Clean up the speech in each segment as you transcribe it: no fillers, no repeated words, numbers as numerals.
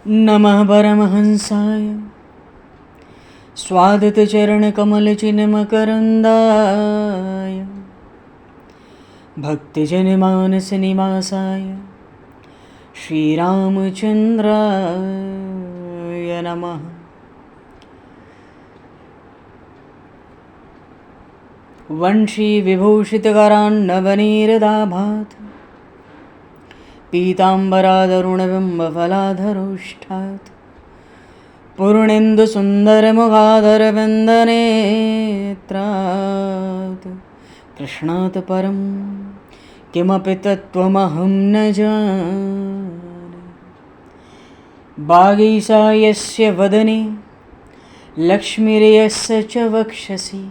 नमः परमहंसाय स्वादतचरणकमलचिन्मकरन्दाय भक्तिजनमानसनिवासाय श्रीरामचन्द्राय नमः। वंशीविभूषितकरान्नवनीरदाभात् पीताम्बरादरुणबिम्बफलाधरोष्ठात् पूर्णेन्दुसुन्दरमुखादरविन्दनेत्रात् कृष्णात् परं किमपि तत्त्वमहं न जाने। वागीशा यस्य वदने लक्ष्मीर्यस्य च वक्षसि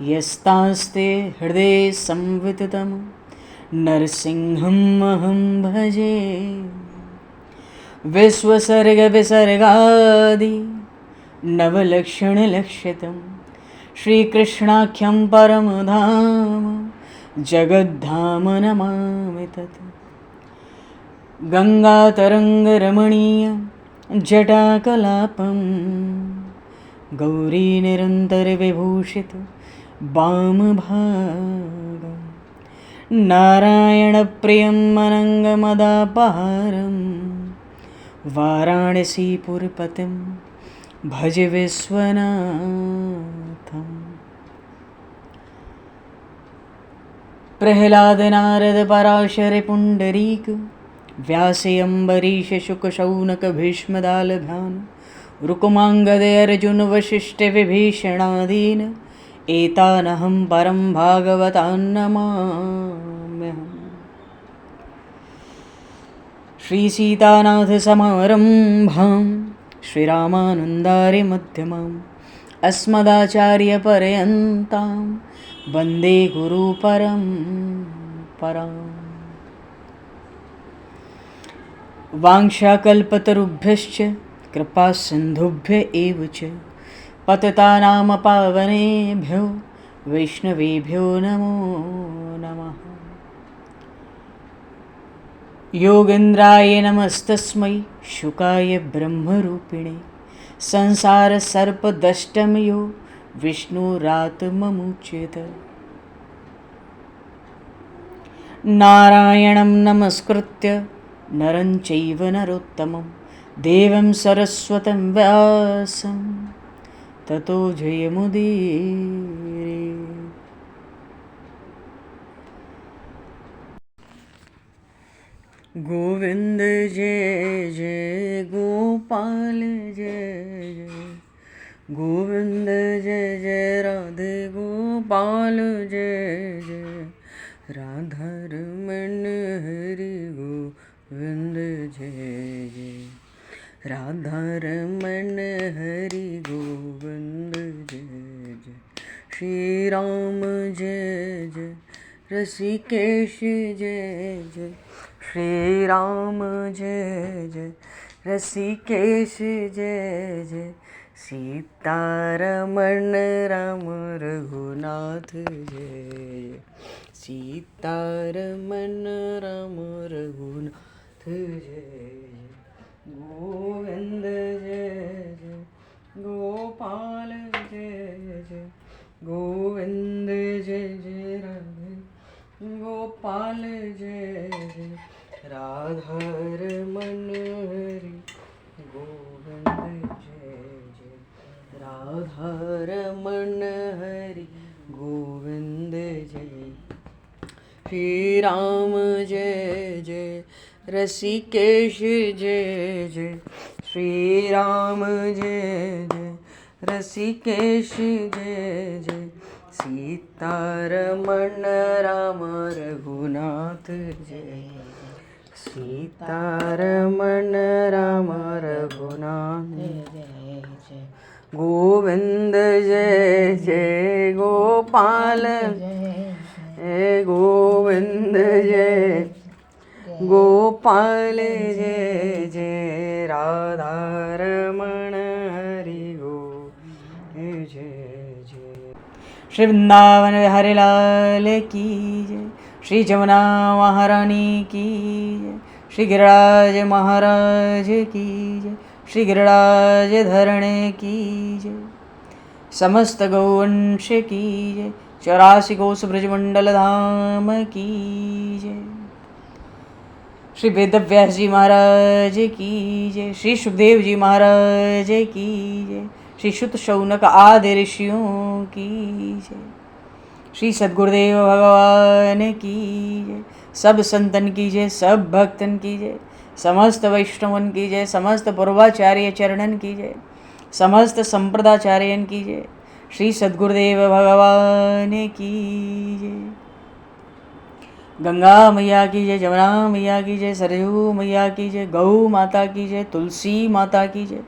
यस्तास्ते हृदये संविततं नरसिंहम् अहं भजे। विश्वसर्गविसर्गादि नवलक्षणलक्षितं श्रीकृष्णाख्यं परमधाम जगद्धाम नमामि तत्। गङ्गातरङ्गरमणीयं जटाकलापं गौरीनिरन्तरविभूषितं वामभागं नारायणप्रियं अनङ्गमदापहारं वाराणसीपुरपतिं भज विश्वनाथम्। प्रह्लादनारदपराशरपुण्डरीक व्यासयम्बरीशशुकशौनकभीष्मदालभान् रुक्माङ्गदर्जुनवसिष्ठविभीषणादीन् एतानहं परं भागवतान् नमाम्यहम्। श्रीसीतानाथसमारम्भां श्रीरामानन्दार्यमध्यमाम् अस्मदाचार्यपर्यन्तां वन्दे गुरुपरम्पराम्। वाञ्छाकल्पतरुभ्यश्च कृपासिन्धुभ्य एव च पतितानां पावनेभ्यो वैष्णवेभ्यो नमो नमः। योगेन्द्राय नमस्तस्मै शुकाय ब्रह्मरूपिणे संसारसर्पदष्टमयो विष्णुरात्ममुच्यते। नारायणं नमस्कृत्य नरं चैव नरोत्तमं देवं सरस्वतं व्यासं ततो जयमुदीरये। गोविंद जय जय गोपाल जय जय गोविंद जय जय राधे गोपाल जय जय राधा रमण हरि गोविंद जय जय राधा रमण हरि गोविंद जय जय श्री राम जय जय ऋषिकेश जय जय श्री राम जय जय ऋषिकेश जय जय सीतारमण राम रघुनाथ जय सीतारमण राम रघुनाथ जय गोविंद जय जय गोपाल जय जय गोविंद जय जय राधे गोपाल जय जय राधा रमण हरि गोविंद जय जय राधा रमण हरि गोविंद जय श्री राम जय जय ऋषिकेश जय जय श्री राम जय जय ऋषिकेश जय जय सीतारमण राम रघुनाथ जय सीतारमण राम रघुनाथ जय जय गोविंद जय जय गोपाल जय गोविंद जय गोपाल जय जय राधा रमण हरि गोविंद जय जय श्री वृंदावन बिहारी लाल की जय श्री जमुना महारानी की जय श्री गिरिराज महाराज की जय, श्री गिरिराज धरणे की जय, समस्त गौवंश की जय, 84 कोस ब्रजमंडल धाम की जय, श्री वेदव्यास जी महाराज की जय, श्री सुखदेव जी महाराज की जय, श्री शुत शौनक आदि ऋषियों की जय, श्री सद्गुरुदेव भगवान की जय, सब संतन की जय, सब भक्तन की जय, समस्त वैष्णवन की जय, समस्त पूर्वाचार्य चरणन की जय, समस्त संप्रदाचार्यन की जय, श्री सद्गुरुदेव भगवान की जय। गंगा मैया की जय, जमुना मैया की जय, सरयू मैया की जय, गौ माता की जय, तुलसी माता की जय,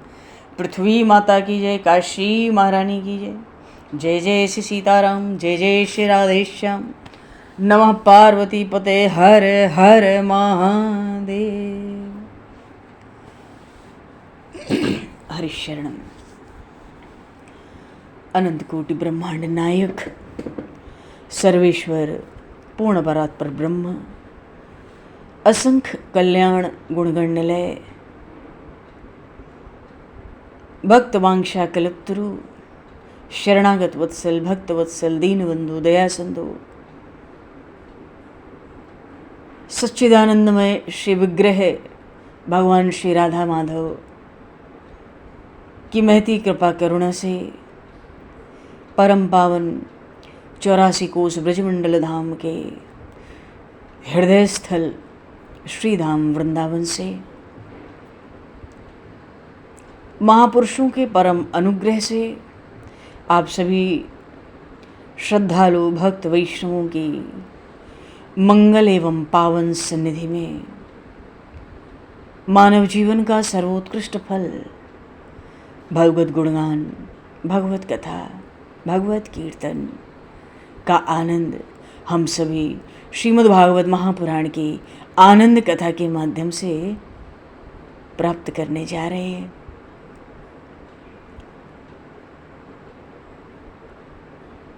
पृथ्वी माता की जय, काशी महारानी की जय। जय जय श्री सीताराम, जय जय श्री राधेश्याम। नमः पार्वती पते हर हर महादेव। हरिशरणम। अनंत कोटि ब्रह्मांड नायक सर्वेश्वर पूर्ण परात्पर ब्रह्म, असंख्य कल्याण गुणगण निलय, भक्त वांछा कल्पतरु, शरणागत वत्सल, भक्त वत्सल, दीनबंधु, दया सिंधु, सच्चिदानंदमय श्री विग्रह भगवान श्री राधा माधव की महती कृपा करुणा से परम पावन 84 कोस ब्रजमंडल धाम के हृदय स्थल श्री धाम वृंदावन से महापुरुषों के परम अनुग्रह से आप सभी श्रद्धालु भक्त वैष्णवों की मंगल एवं पावन सन्निधि में मानव जीवन का सर्वोत्कृष्ट फल भगवत गुणगान, भगवत कथा, भगवत कीर्तन का आनंद हम सभी श्रीमद् भागवत महापुराण की आनंद कथा के माध्यम से प्राप्त करने जा रहे हैं।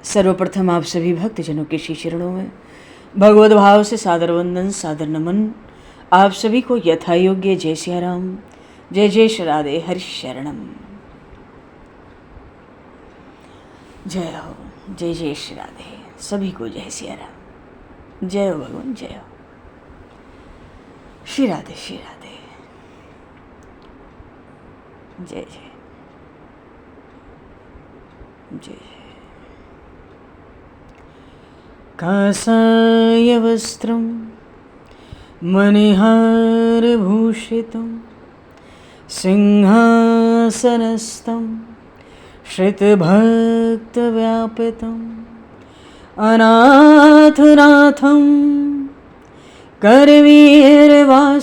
सर्वप्रथम आप सभी भक्तजनों के श्री चरणों में भगवत भाव से सादर वंदन, सादर नमन। आप सभी को यथा योग्य जय सिया राम, जय जय श्री राधे, हरि शरणम। जय हो, जय जय श्री राधे, सभी को जय सिया राम, जय हो भगवान, जय हो श्री राधे, श्री राधे, जय जय जय। कासाय वस्त्रं मणिहारभूषितं सिंहासनस्थं श्रितभक्तव्यापितम् अनाथनाथं करवीरवासनं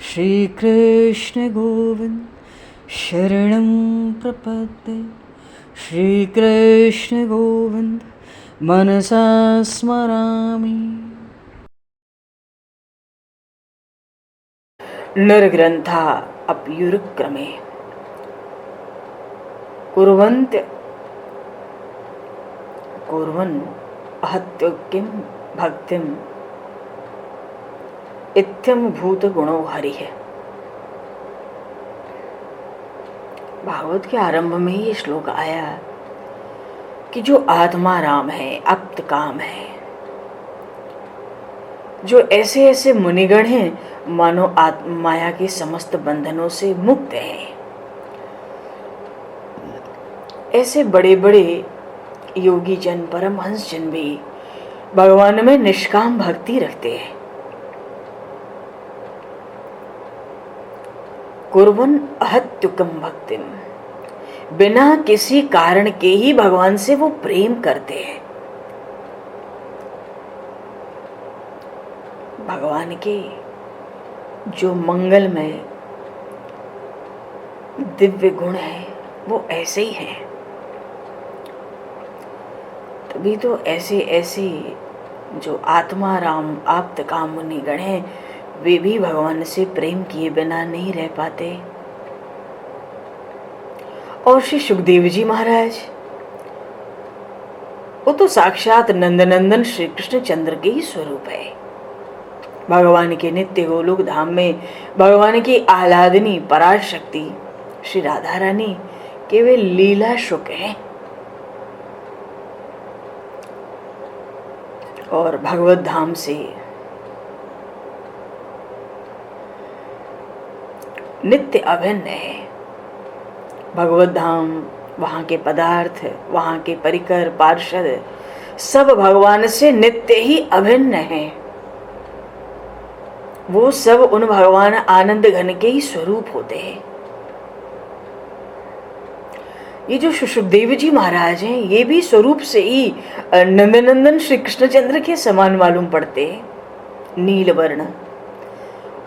श्रीकृष्ण गोविंद शरणं प्रपद्ये। श्रीकृष्ण गोविंद मनसा स्मरामि। निर्ग्रंथा अप्युरुक्रमे कुर्वन् अहत्योक्तिं भक्तिं इत्थं भूतगुणो हरिः। भागवत के आरंभ में ये श्लोक आया कि जो आत्मा राम है, अप्त काम है, जो ऐसे ऐसे मुनिगण हैं मानो माया के समस्त बंधनों से मुक्त हैं, ऐसे बड़े बड़े योगी जन, परमहंस जन भी भगवान में निष्काम भक्ति रखते हैं। कुर्वन् अहत्युकम भक्तिम, बिना किसी कारण के ही भगवान से वो प्रेम करते हैं। भगवान के जो मंगलमय दिव्य गुण है वो ऐसे ही हैं। तभी तो ऐसे ऐसे जो आत्मा राम आप्त काम मुनिगण हैं वे भी भगवान से प्रेम किए बिना नहीं रह पाते। और श्री सुखदेव जी महाराज वो तो साक्षात नंदनंदन श्री कृष्ण चंद्र के ही स्वरूप है। भगवान के नित्य गोलोक धाम में भगवान की आह्लादनी पराशक्ति श्री राधा रानी केवल लीला शुक हैं और भगवत धाम से नित्य अभिन्न है। भगवत धाम, वहाँ के पदार्थ, वहाँ के परिकर पार्षद सब भगवान से नित्य ही अभिन्न है। वो सब उन भगवान आनंद घन के ही स्वरूप होते हैं। ये जो सुखदेव जी महाराज हैं, ये भी स्वरूप से ही नंदनंदन श्री कृष्णचंद्र के समान मालूम पड़ते हैं, नील वर्ण,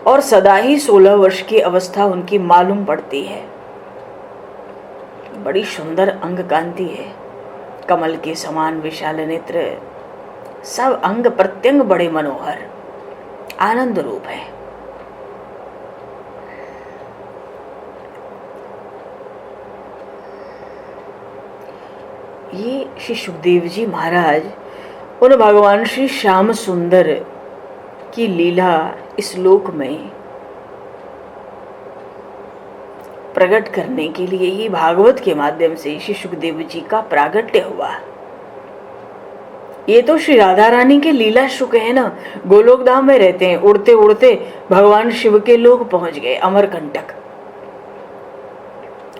और सदा ही 16 वर्ष की अवस्था उनकी मालूम पड़ती है। बड़ी सुंदर अंग कांति है, कमल के समान विशाल नेत्र, सब अंग प्रत्यंग बड़े मनोहर आनंद रूप है। ये श्री सुखदेव जी महाराज उन भगवान श्री श्याम सुंदर की लीला इस लोक में प्रकट करने के लिए ही भागवत के माध्यम से श्री सुखदेव जी का प्रागट्य हुआ। ये तो श्री राधा रानी के लीला शुक है ना, गोलोक धाम में रहते हैं, उड़ते उड़ते भगवान शिव के लोक पहुंच गए, अमरकंटक।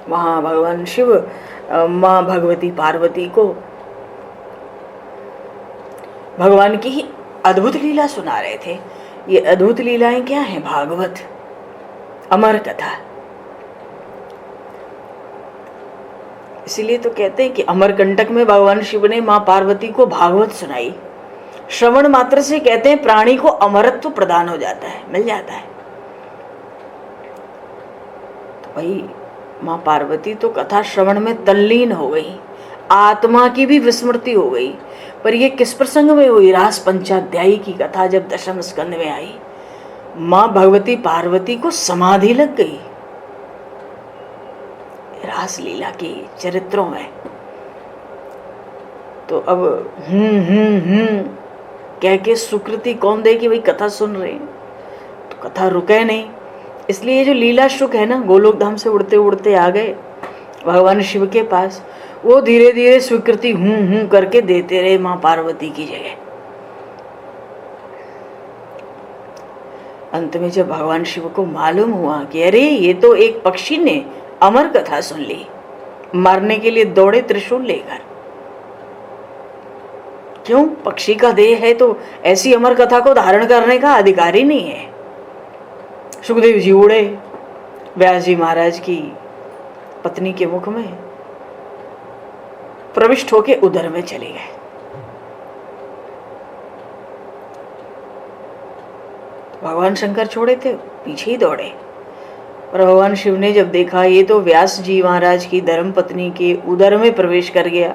वहां भगवान शिव माँ भगवती पार्वती को भगवान की ही अद्भुत लीला सुना रहे थे। ये अद्भुत लीलाएं क्या हैं? भागवत, अमर कथा। इसीलिए तो कहते हैं कि अमरकंटक में भगवान शिव ने माँ पार्वती को भागवत सुनाई। श्रवण मात्र से कहते हैं प्राणी को अमरत्व प्रदान हो जाता है, मिल जाता है। तो भाई माँ पार्वती तो कथा श्रवण में तल्लीन हो गई, आत्मा की भी विस्मृति हो गई। पर ये किस प्रसंग में हुई? रास पंचाध्यायी की कथा जब दशम स्कंद में आई, माँ भगवती पार्वती को समाधि लग गई रास लीला के चरित्रों में। तो अब कह के सुकृति कौन दे कि भाई कथा सुन रहे हैं, तो कथा रुके नहीं। इसलिए ये जो लीला शुक है ना, गोलोक धाम से उड़ते उड़ते आ गए भगवान शिव के पास, वो धीरे धीरे स्वीकृति करके देते रहे माँ पार्वती की जगह। अंत में जब भगवान शिव को मालूम हुआ कि अरे ये तो एक पक्षी ने अमर कथा सुन ली, मारने के लिए दौड़े त्रिशूल लेकर। क्यों? पक्षी का देह है तो ऐसी अमर कथा को धारण करने का अधिकारी नहीं है। सुखदेव जी उड़े, व्यास जी महाराज की पत्नी के मुख में प्रविष्ट होके उदर में चले गए। भगवान शंकर छोड़े थे, पीछे ही दौड़े। और भगवान शिव ने जब देखा ये तो व्यास जी महाराज की धर्म पत्नी के उदर में प्रवेश कर गया,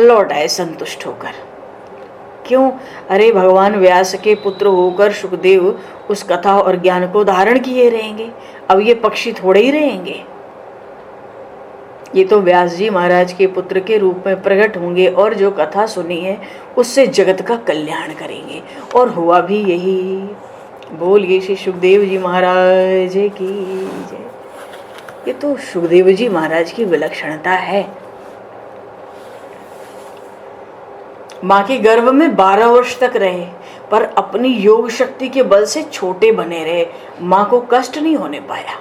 लौट आए संतुष्ट होकर। क्यों? अरे भगवान व्यास के पुत्र होकर सुखदेव उस कथा और ज्ञान को धारण किए रहेंगे, अब ये पक्षी थोड़े ही रहेंगे। ये तो व्यास जी महाराज के पुत्र के रूप में प्रकट होंगे और जो कथा सुनी है उससे जगत का कल्याण करेंगे। और हुआ भी यही। बोलिए श्री सुखदेव जी महाराज की जय। ये तो सुखदेव जी महाराज की विलक्षणता है। माँ के गर्भ में 12 वर्ष तक रहे, पर अपनी योग शक्ति के बल से छोटे बने रहे, माँ को कष्ट नहीं होने पाया।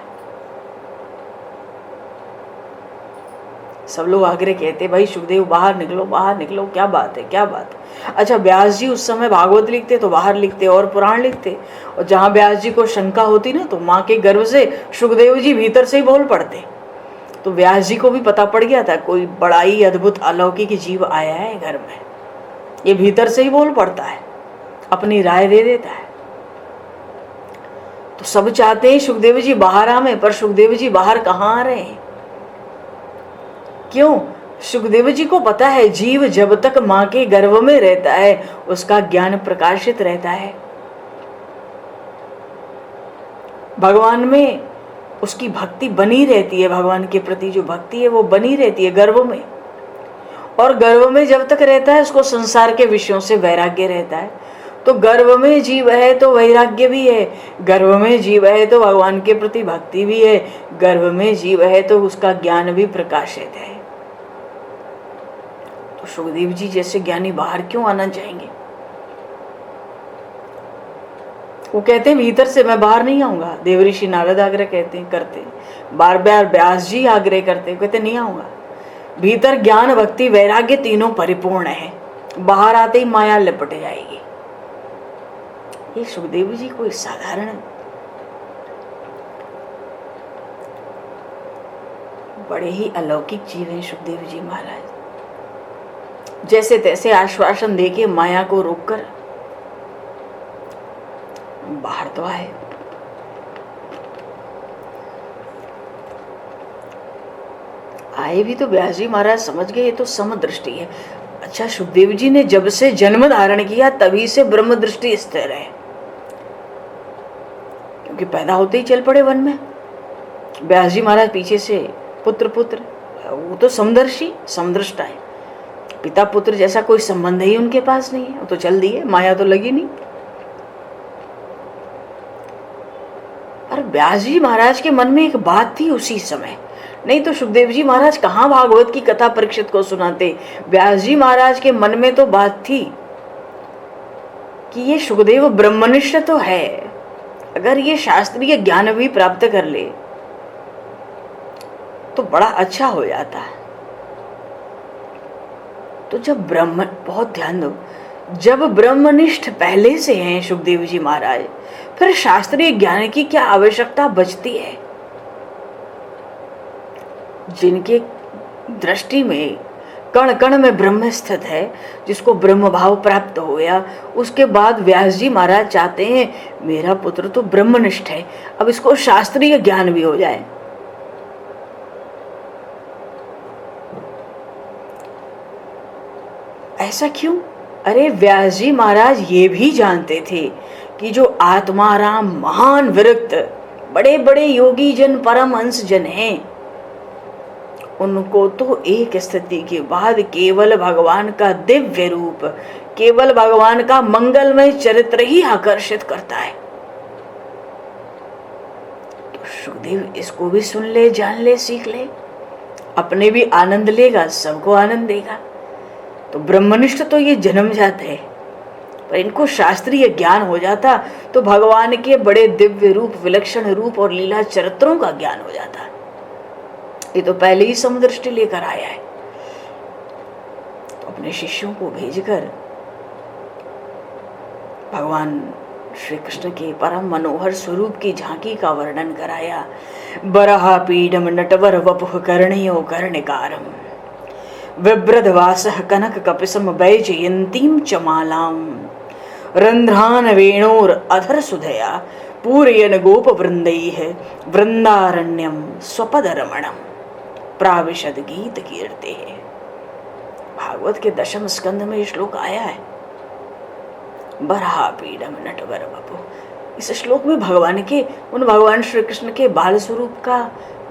सब लोग आग्रह कहते भाई सुखदेव बाहर निकलो, बाहर निकलो, क्या बात है, क्या बात है। अच्छा, व्यास जी उस समय भागवत लिखते तो बाहर लिखते और पुराण लिखते, और जहाँ व्यास जी को शंका होती ना तो माँ के गर्भ से सुखदेव जी भीतर से ही बोल पड़ते। तो व्यास जी को भी पता पड़ गया था कोई बड़ा ही अद्भुत अलौकिक जीव आया है घर में, ये भीतर से ही बोल पड़ता है, अपनी राय दे देता है। तो सब चाहते हैं सुखदेव जी बाहर आवे, पर सुखदेव जी बाहर कहाँ आ रहे हैं? क्यों? सुखदेव जी को पता है जीव जब तक माँ के गर्भ में रहता है उसका ज्ञान प्रकाशित रहता है, भगवान में उसकी भक्ति बनी रहती है, भगवान के प्रति जो भक्ति है वो बनी रहती है गर्भ में। और गर्भ में जब तक रहता है उसको संसार के विषयों से वैराग्य रहता है। तो गर्भ में जीव है तो वैराग्य भी है, गर्भ में जीव है तो भगवान के प्रति भक्ति भी है, गर्भ में जीव है तो उसका ज्ञान भी प्रकाशित है। तो सुखदेव जी जैसे ज्ञानी बाहर क्यों आना चाहेंगे? वो कहते हैं भीतर से, मैं बाहर नहीं आऊंगा। देवऋषि नारद आग्रह करते, बार बार व्यास जी आग्रह करते, कहते नहीं आऊंगा। भीतर ज्ञान भक्ति वैराग्य तीनों परिपूर्ण है, बाहर आते ही माया लिपट जाएगी। ये सुखदेव जी कोई साधारण बड़े ही अलौकिक जीव हैं सुखदेव जी महाराज। जैसे तैसे आश्वासन देके माया को रोककर बाहर तो आए। आए भी तो व्यास जी महाराज समझ गए ये तो समदृष्टि है। अच्छा, सुखदेव जी ने जब से जन्म धारण किया तभी से ब्रह्म दृष्टि स्थिर है, क्योंकि पैदा होते ही चल पड़े वन में। व्यास जी महाराज पीछे से पुत्र पुत्र, वो तो समदर्शी समदृष्टा है। पिता पुत्र जैसा कोई संबंध ही उनके पास नहीं है, वो तो चल दिए, माया तो लगी नहीं। और व्यास जी महाराज के मन में एक बात थी उसी समय, नहीं तो सुखदेव जी महाराज कहाँ भागवत की कथा परीक्षित को सुनाते। व्यास जी महाराज के मन में तो बात थी कि ये सुखदेव ब्रह्मनिष्ठ तो है, अगर ये शास्त्रीय ज्ञान भी प्राप्त कर ले तो बड़ा अच्छा हो जाता है। तो जब ब्रह्म, बहुत ध्यान दो, जब ब्रह्मनिष्ठ पहले से हैं सुखदेव जी महाराज, फिर शास्त्रीय ज्ञान की क्या आवश्यकता बचती है? जिनके दृष्टि में कण कण में ब्रह्म स्थित है, जिसको ब्रह्म भाव प्राप्त हो गया, उसके बाद व्यास जी महाराज चाहते हैं मेरा पुत्र तो ब्रह्मनिष्ठ है, अब इसको शास्त्रीय ज्ञान भी हो जाए। ऐसा क्यों? अरे व्यास जी महाराज ये भी जानते थे कि जो आत्माराम महान विरक्त बड़े बड़े योगी जन परमहंस जन हैं, उनको तो एक स्थिति के बाद केवल भगवान का दिव्य रूप, केवल भगवान का मंगलमय चरित्र ही आकर्षित करता है। तो सुखदेव इसको भी सुन ले, जान ले, सीख ले, अपने भी आनंद लेगा, सबको आनंद देगा। तो ब्रह्मनिष्ठ तो ये जन्म जाते हैं, पर इनको शास्त्रीय ज्ञान हो जाता तो भगवान के बड़े दिव्य रूप, विलक्षण रूप और लीला चरित्रों का ज्ञान हो जाता। ये तो पहले ही समदृष्टि लेकर आया है। तो अपने शिष्यों को भेजकर भगवान श्री कृष्ण के परम मनोहर स्वरूप की झांकी का वर्णन कराया। बरहा पीडम नटवर वपुः कर्णयो कर्णिकारम विभ्रदवासः कनक कपिसम वैजयंतीम च मालाम रंध्रान वेणोर अधर सुधया पूरयन गोप वृंदैः वृंदारण्यम स्वपद रमणम प्राविशद गीत कीर्ते। भागवत के दशम स्कंद में श्लोक आया है, बरहा पीडम नटवर वपु। इस श्लोक में भगवान के, उन भगवान श्री कृष्ण के बाल स्वरूप का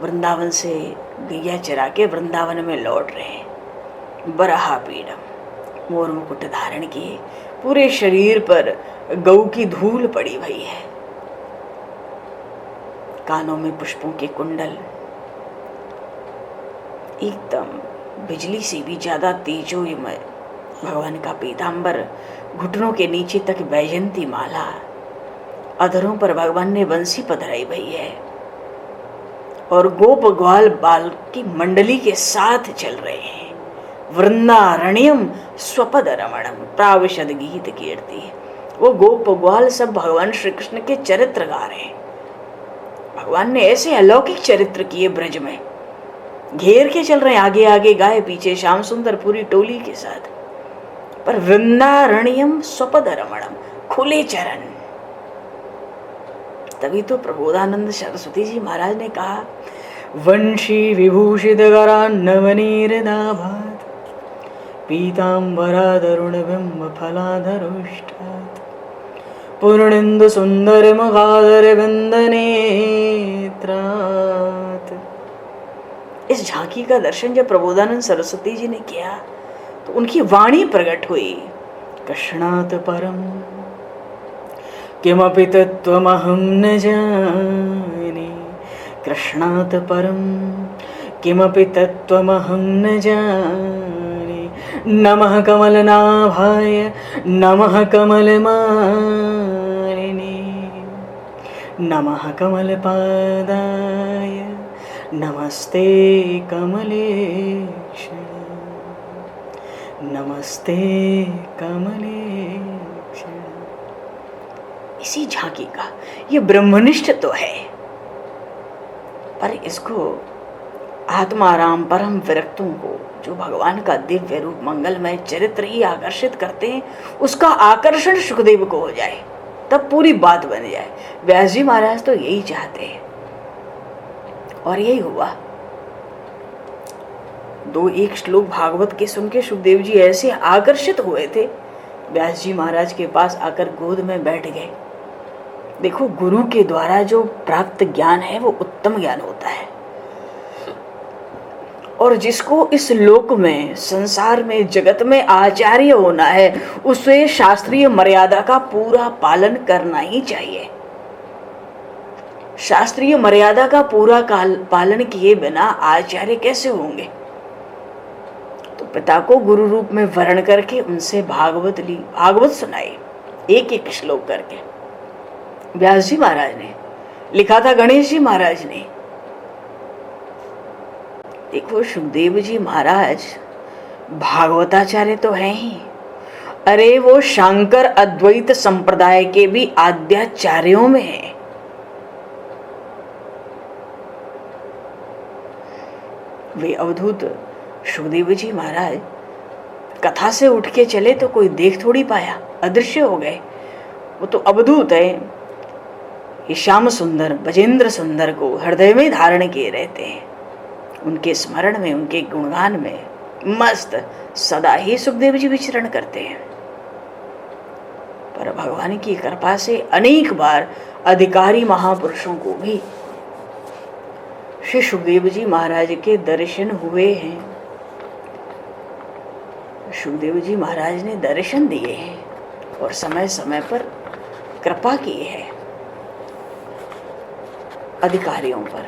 वृंदावन से गैया चरा के वृंदावन में लौट रहे हैं। बरहा पीडम, मोर मुकुट धारण किए, पूरे शरीर पर गौ की धूल पड़ी हुई है, कानों में पुष्पों के कुंडल, एकदम बिजली से भी ज्यादा तेजोमय भगवान का पीतांबर, घुटनों के नीचे तक वैजयंती माला, अधरों पर भगवान ने बंसी पधराई हुई है और गोप ग्वाल बाल की मंडली के साथ चल रहे हैं। वृंदारण्यम स्वपद रमणम प्राविशद गीत कीर्ति। वो गोप ग्वाल सब भगवान श्री कृष्ण के चरित्र गा रहे हैं। भगवान ने ऐसे अलौकिक चरित्र किए, ब्रज में घेर के चल रहे हैं, आगे आगे गाय, पीछे श्याम सुंदर पूरी टोली के साथ। पर वृंदारण्यम स्वपद रमणम, खुले चरण। तभी तो प्रबोधानंद सरस्वती जी महाराज ने कहा, वंशी विभूषित करान्नवनीरदाभात पीतांबरादरुण बिंब फलाधरुष्टात् पूर्णेन्दु सुंदर मुखादर विंदनेत्रात्। इस झांकी का दर्शन जब प्रबोधानंद सरस्वती जी ने किया तो उनकी वाणी प्रकट हुई, कृष्णात् परम किमपि तत्त्वमहं न जाने कृष्णात् परं किमपि तत्त्वमहं न जाने। नमः कमलनाभाय नमः कमलमालिने नमः कमलपादाय नमस्ते कमलेक्षणे नमस्ते कमलेक्षणे। इसी झांकी का ये ब्रह्मनिष्ठ तो है, पर इसको आत्माराम परम विरक्तों को जो भगवान का दिव्य रूप मंगलमय चरित्र ही आकर्षित करते हैं, उसका आकर्षण सुखदेव को हो जाए तब पूरी बात बन जाए। व्यास जी महाराज तो यही चाहते हैं और यही हुआ। एक श्लोक भागवत के सुन के सुखदेव जी ऐसे आकर्षित हुए थे, व्यास जी महाराज के पास आकर गोद में बैठ गए। देखो, गुरु के द्वारा जो प्राप्त ज्ञान है वो उत्तम ज्ञान होता है, और जिसको इस लोक में, संसार में, जगत में आचार्य होना है, उसे शास्त्रीय मर्यादा का पूरा पालन करना ही चाहिए। शास्त्रीय मर्यादा का पूरा पालन किए बिना आचार्य कैसे होंगे? तो पिता को गुरु रूप में वर्ण करके उनसे भागवत सुनाई, एक एक श्लोक करके। व्यास जी महाराज ने लिखा था, गणेश जी महाराज ने। देखो, सुखदेव जी महाराज भागवताचार्य तो हैं ही, अरे वो शांकर अद्वैत संप्रदाय के भी आद्याचार्यों में हैं। वे अवधूत सुखदेव जी महाराज कथा से उठ के चले तो कोई देख थोड़ी पाया, अदृश्य हो गए। वो तो अवधूत है, ये श्याम सुंदर बजेंद्र सुंदर को हृदय में धारण किए रहते हैं। उनके स्मरण में, उनके गुणगान में मस्त सदा ही सुखदेव जी विचरण करते हैं। पर भगवान की कृपा से अनेक बार अधिकारी महापुरुषों को भी श्री सुखदेव जी महाराज के दर्शन हुए हैं। सुखदेव जी महाराज ने दर्शन दिए हैं और समय समय पर कृपा की है अधिकारियों पर।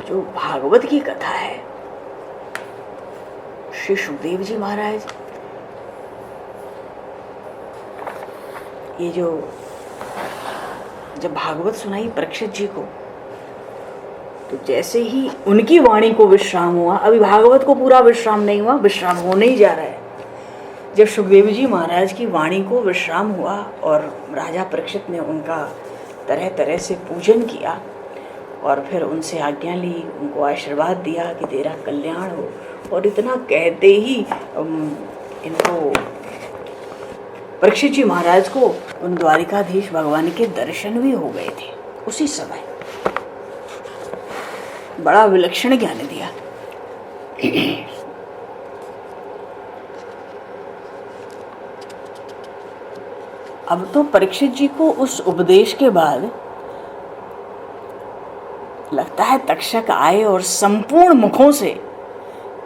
जो भागवत की कथा है, श्री सुखदेव जी महाराज ये जो जब भागवत सुनाई परीक्षित जी को, तो जैसे ही उनकी वाणी को विश्राम हुआ, अभी भागवत को पूरा विश्राम नहीं हुआ, विश्राम होने ही जा रहा है। जब सुखदेव जी महाराज की वाणी को विश्राम हुआ और राजा परीक्षित ने उनका तरह तरह से पूजन किया और फिर उनसे आज्ञा ली, उनको आशीर्वाद दिया कि तेरा कल्याण हो, और इतना कहते ही इनको परीक्षित जी महाराज को उन द्वारिकाधीश भगवान के दर्शन भी हो गए थे उसी समय। बड़ा विलक्षण ज्ञान दिया। अब तो परीक्षित जी को उस उपदेश के बाद लगता है तक्षक आए और संपूर्ण मुखों से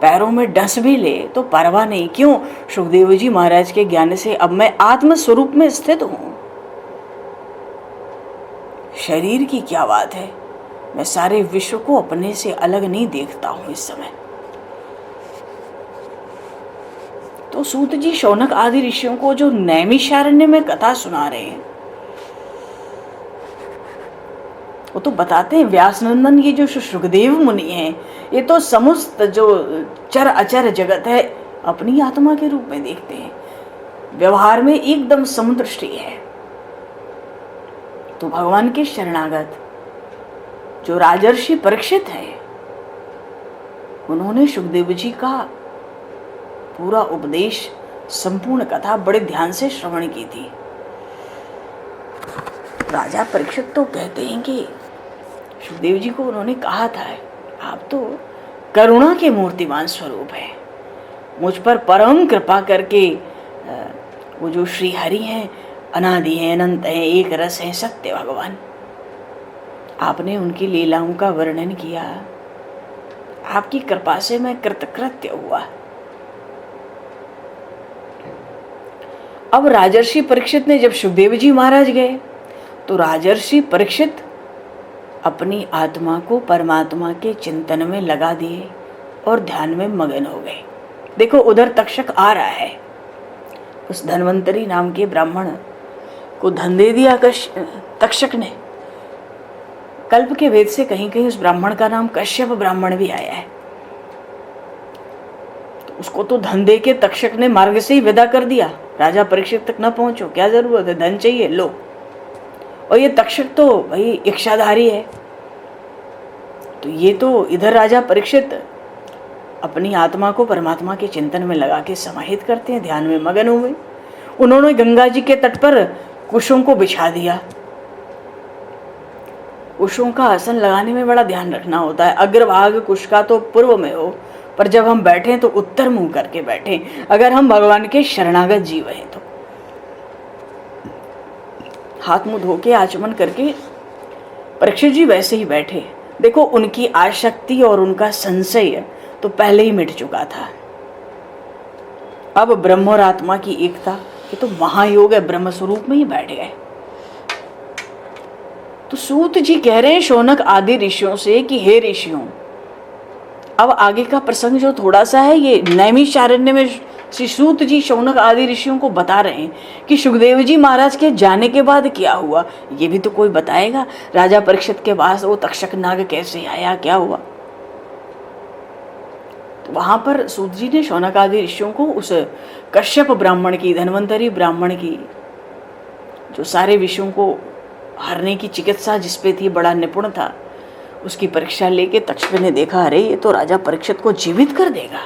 पैरों में डस भी ले तो परवाह नहीं। क्यों? सुखदेव जी महाराज के ज्ञान से अब मैं आत्म स्वरूप में स्थित हूं। शरीर की क्या बात है, मैं सारे विश्व को अपने से अलग नहीं देखता हूं इस समय। तो सूत जी शौनक आदि ऋषियों को जो नैमिषारण्य में कथा सुना रहे हैं, वो तो बताते हैं व्यासनंदन, ये जो सुखदेव मुनि हैं, ये तो समस्त जो चर अचर जगत है अपनी आत्मा के रूप में देखते हैं, व्यवहार में एकदम समदृष्टि है। तो भगवान के शरणागत जो राजर्षि परीक्षित हैं, उन्होंने सुखदेव जी का पूरा उपदेश, संपूर्ण कथा बड़े ध्यान से श्रवण की थी। राजा परीक्षित तो कहते हैं कि सुखदेव जी को उन्होंने कहा था, आप तो करुणा के मूर्तिमान स्वरूप हैं, मुझ पर परम कृपा करके वो जो श्री हरि हैं, अनादि हैं, अनंत हैं, एक रस हैं, सत्य भगवान, आपने उनकी लीलाओं का वर्णन किया, आपकी कृपा से मैं कृतकृत्य हुआ। अब राजर्षि परीक्षित ने जब सुखदेव जी महाराज गए तो राजर्षि परीक्षित अपनी आत्मा को परमात्मा के चिंतन में लगा दिए और ध्यान में मगन हो गए। देखो उधर तक्षक आ रहा है, उस धन्वंतरी नाम के ब्राह्मण को धन दे दिया तक्षक ने। कल्प के वेद से कहीं कहीं उस ब्राह्मण का नाम कश्यप ब्राह्मण भी आया है। तो उसको तो धन दे के तक्षक ने मार्ग से ही विदा कर दिया, राजा परीक्षित तक न पहुंचो, क्या जरूरत है, धन चाहिए लो। और ये तक्षक तो भाई इच्छाधारी है, तो ये तो इधर राजा परीक्षित अपनी आत्मा को परमात्मा के चिंतन में लगा के समाहित करते हैं, ध्यान में मगन हुए। उन्होंने गंगा जी के तट पर कुशों को बिछा दिया। कुशों का आसन लगाने में बड़ा ध्यान रखना होता है। अग्रभाग कुश का तो पूर्व में हो, पर जब हम बैठे तो उत्तर मुंह करके बैठे, अगर हम भगवान के शरणागत जीव हैं तो। हाथ मुंह धो के आचमन करके परीक्षित जी वैसे ही बैठे। देखो उनकी आसक्ति और उनका संशय तो पहले ही मिट चुका था। अब ब्रह्म और आत्मा की एकता, ये तो महायोग है, ब्रह्म स्वरूप में ही बैठ गए। तो सूत जी कह रहे हैं शौनक आदि ऋषियों से कि हे ऋषियों, अब आगे का प्रसंग जो थोड़ा सा है ये नैमिषारण्य में श्री सूत जी शौनक आदि ऋषियों को बता रहे हैं कि सुखदेव जी महाराज के जाने के बाद क्या हुआ, ये भी तो कोई बताएगा। राजा परीक्षित के पास वो तक्षक नाग कैसे आया, क्या हुआ। तो वहां पर सूत जी ने शौनक आदि ऋषियों को उस कश्यप ब्राह्मण की, धन्वंतरी ब्राह्मण की, जो सारे विषयों को हरने की चिकित्सा जिसपे थी, बड़ा निपुण था, उसकी परीक्षा लेके तक्षक ने देखा, अरे ये तो राजा परीक्षित को जीवित कर देगा,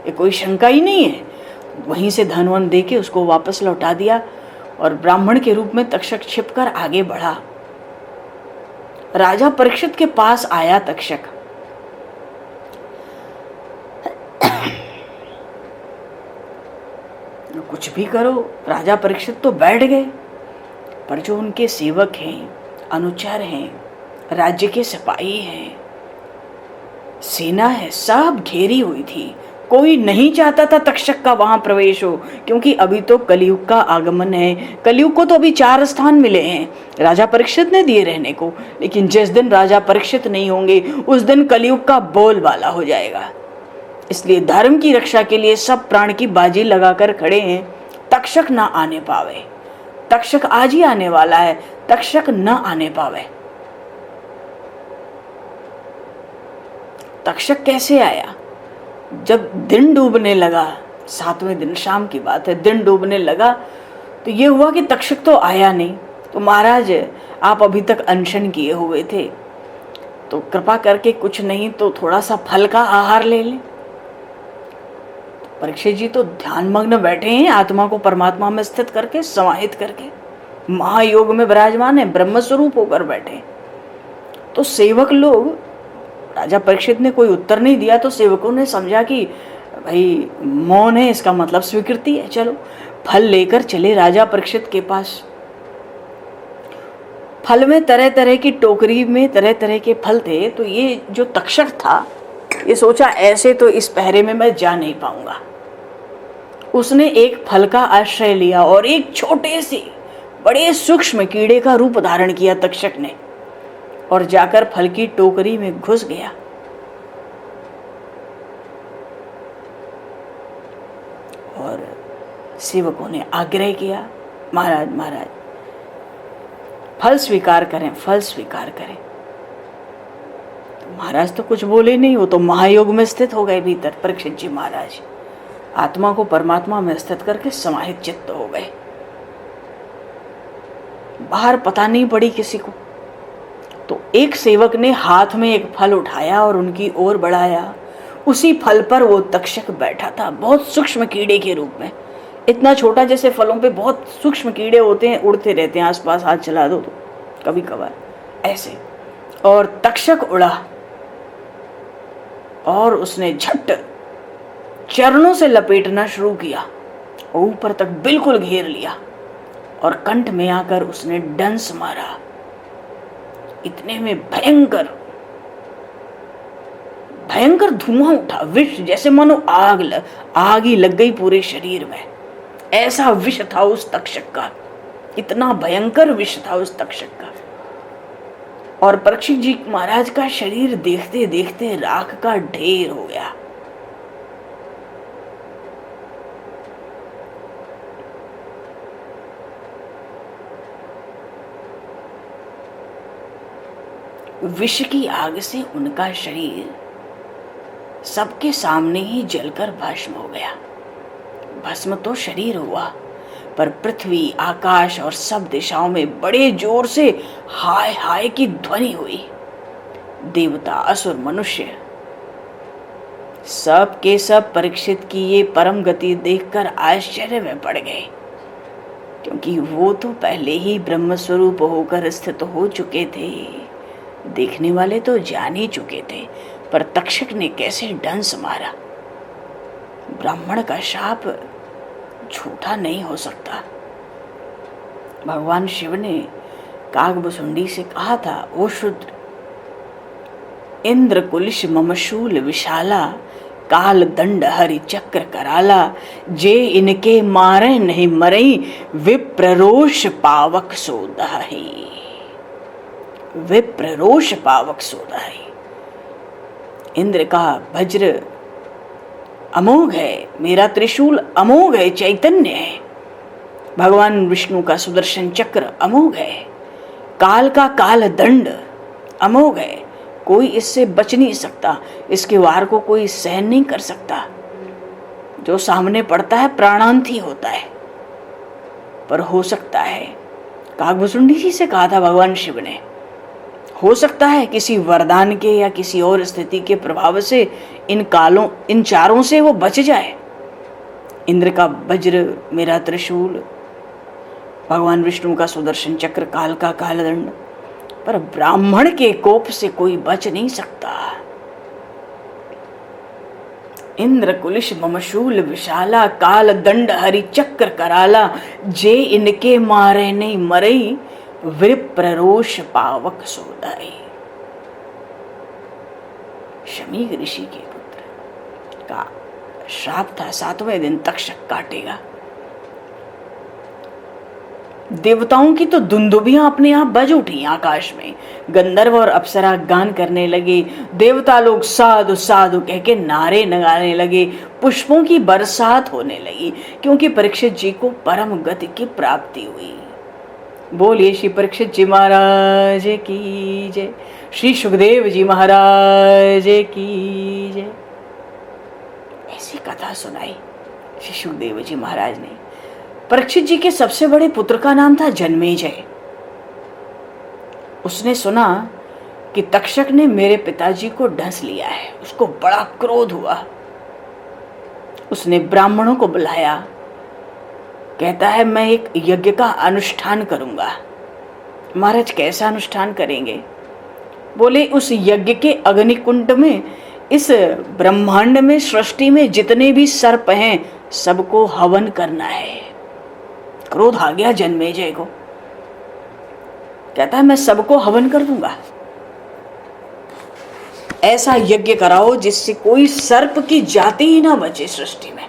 ये कोई शंका ही नहीं है। वहीं से धनवन दे के उसको वापस लौटा दिया और ब्राह्मण के रूप में तक्षक छिपकर आगे बढ़ा। राजा परीक्षित के पास आया तक्षक। कुछ भी करो, राजा परीक्षित तो बैठ गए, पर जो उनके सेवक हैं, अनुचर हैं, राज्य के सिपाही हैं, सेना है, सब घेरी हुई थी। कोई नहीं चाहता था तक्षक का वहां प्रवेश हो, क्योंकि अभी तो कलयुग का आगमन है। कलयुग को तो अभी 4 स्थान मिले हैं, राजा परीक्षित ने दिए रहने को, लेकिन जिस दिन राजा परीक्षित नहीं होंगे उस दिन कलयुग का बोलबाला हो जाएगा। इसलिए धर्म की रक्षा के लिए सब प्राण की बाजी लगाकर खड़े हैं, तक्षक ना आने पावे। तक्षक आज ही आने वाला है, तक्षक न आने पावे। तक्षक कैसे आया? जब दिन डूबने लगा, 7वें दिन शाम की बात है, दिन डूबने लगा तो ये हुआ कि तक्षक तो आया नहीं। तो महाराज आप अभी तक अनशन किए हुए थे, तो कृपा करके कुछ नहीं तो थोड़ा सा फल का आहार ले लें। परीक्षित जी तो ध्यान मग्न बैठे हैं, आत्मा को परमात्मा में स्थित करके, समाहित करके, महायोग में विराजमान है, ब्रह्म स्वरूप होकर बैठे। तो सेवक लोग, राजा परीक्षित ने कोई उत्तर नहीं दिया तो सेवकों ने समझा कि भाई मौन है, इसका मतलब स्वीकृति है, चलो फल लेकर चले राजा परीक्षित के पास। फल में तरह तरह की टोकरी में तरह तरह के फल थे। तो ये जो तक्षक था ये सोचा ऐसे तो इस पहरे में मैं जा नहीं पाऊंगा। उसने एक फल का आश्रय लिया और एक छोटे से बड़े सूक्ष्म कीड़े का रूप धारण किया तक्षक ने, और जाकर फल की टोकरी में घुस गया। और सेवकों ने आग्रह किया, महाराज महाराज फल स्वीकार करें, फल स्वीकार करें। तो महाराज तो कुछ बोले नहीं, वो तो महायोग में स्थित हो गए भीतर। परीक्षित जी महाराज आत्मा को परमात्मा में स्थित करके समाहित चित्त हो गए। बाहर पता नहीं पड़ी किसी को। तो एक सेवक ने हाथ में एक फल उठाया और उनकी ओर बढ़ाया। उसी फल पर वो तक्षक बैठा था, बहुत सूक्ष्म कीड़े के रूप में, इतना छोटा जैसे फलों पे बहुत सूक्ष्म कीड़े होते हैं, उड़ते रहते हैं आसपास, हाथ चला दो तो कभी कभार ऐसे। और तक्षक उड़ा और उसने झट चरणों से लपेटना शुरू किया, ऊपर तक बिल्कुल घेर लिया और कंठ में आकर उसने डंस मारा। इतने में भयंकर भयंकर धुआं उठा, विष जैसे मानो आग ही लग गई पूरे शरीर में। ऐसा विष था उस तक्षक का, इतना भयंकर विष था उस तक्षक का। और परीक्षित जी महाराज का शरीर देखते देखते राख का ढेर हो गया। विष की आग से उनका शरीर सबके सामने ही जलकर भस्म हो गया। भस्म तो शरीर हुआ, पर पृथ्वी, आकाश और सब दिशाओं में बड़े जोर से हाय हाय की ध्वनि हुई। देवता, असुर, मनुष्य सब के सब परीक्षित की ये परम गति देखकर आश्चर्य में पड़ गए, क्योंकि वो तो पहले ही ब्रह्म स्वरूप होकर स्थित हो चुके थे। देखने वाले तो जान ही चुके थे, पर तक्षक ने कैसे डंस मारा। ब्राह्मण का शाप झूठा नहीं हो सकता। भगवान शिव ने कागभुसुंडी से कहा था, ओ शूद्र, इंद्र कुलिश ममशूल विशाला, काल दंड हरि चक्र कराला, जे इनके मारे नहीं मरई, विप्ररोष पावक सोदाही। विप्ररोष पावक सोदाही। इंद्र का वज्र अमोघ है, मेरा त्रिशूल अमोघ है, चैतन्य है। भगवान विष्णु का सुदर्शन चक्र अमोघ है। काल का काल दंड अमोघ है, कोई इससे बच नहीं सकता, इसके वार को कोई सहन नहीं कर सकता। जो सामने पड़ता है प्राणांत ही होता है। पर हो सकता है, कागभुसुंडी जी से कहा था भगवान शिव ने, हो सकता है किसी वरदान के या किसी और स्थिति के प्रभाव से इन चारों से वो बच जाए। इंद्र का वज्र, मेरा त्रिशूल, भगवान विष्णु का सुदर्शन चक्र, काल का कालदंड, पर ब्राह्मण के कोप से कोई बच नहीं सकता। इंद्र कुलिश ममशूल विशाला, काल दंड हरि चक्र कराला, जे इनके मारे नहीं मरई, विप्ररोष पावक सोदाई। शमीक ऋषि के पुत्र का श्राप था, 7वें दिन तक्षक काटेगा। देवताओं की तो दुंदुभियां अपने आप बज उठी आकाश में। गंधर्व और अप्सरा गान करने लगे। देवता लोग साधु साधु कह के नारे लगाने लगे। पुष्पों की बरसात होने लगी, क्योंकि परीक्षित जी को परम गति की प्राप्ति हुई। बोलिए श्री परीक्षित जी महाराज की जय। श्री सुखदेव जी महाराज की जय। ऐसी कथा सुनाई श्री सुखदेव जी महाराज ने। परीक्षित जी के सबसे बड़े पुत्र का नाम था जन्मेजय। उसने सुना कि तक्षक ने मेरे पिताजी को डंस लिया है। उसको बड़ा क्रोध हुआ। उसने ब्राह्मणों को बुलाया। कहता है, मैं एक यज्ञ का अनुष्ठान करूंगा। महाराज, कैसा अनुष्ठान करेंगे? बोले, उस यज्ञ के अग्निकुंड में, इस ब्रह्मांड में, सृष्टि में जितने भी सर्प हैं, सबको हवन करना है। क्रोध आ गया जन्मेजय को। कहता है, मैं सबको हवन कर दूंगा। ऐसा यज्ञ कराओ जिससे कोई सर्प की जाति ही ना बचे सृष्टि में।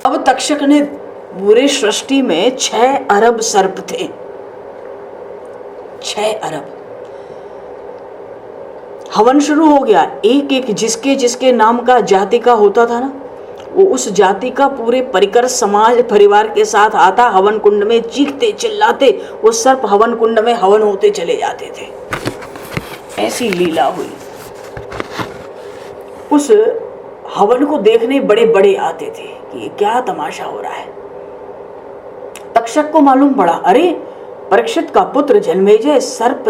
अब तक्षक ने पूरे सृष्टि में 6 अरब सर्प थे। 6 अरब। हवन शुरू हो गया। एक एक जिसके जिसके नाम का जाति का होता था ना, वो उस जाति का पूरे परिकर समाज परिवार के साथ आता। हवन कुंड में चीखते चिल्लाते वो सर्प हवन कुंड में हवन होते चले जाते थे। ऐसी लीला हुई। उस हवन को देखने बड़े बड़े आते थे कि ये क्या तमाशा हो रहा है। तक्षक को मालूम पड़ा, अरे परीक्षित का पुत्र जन्मेजय सर्प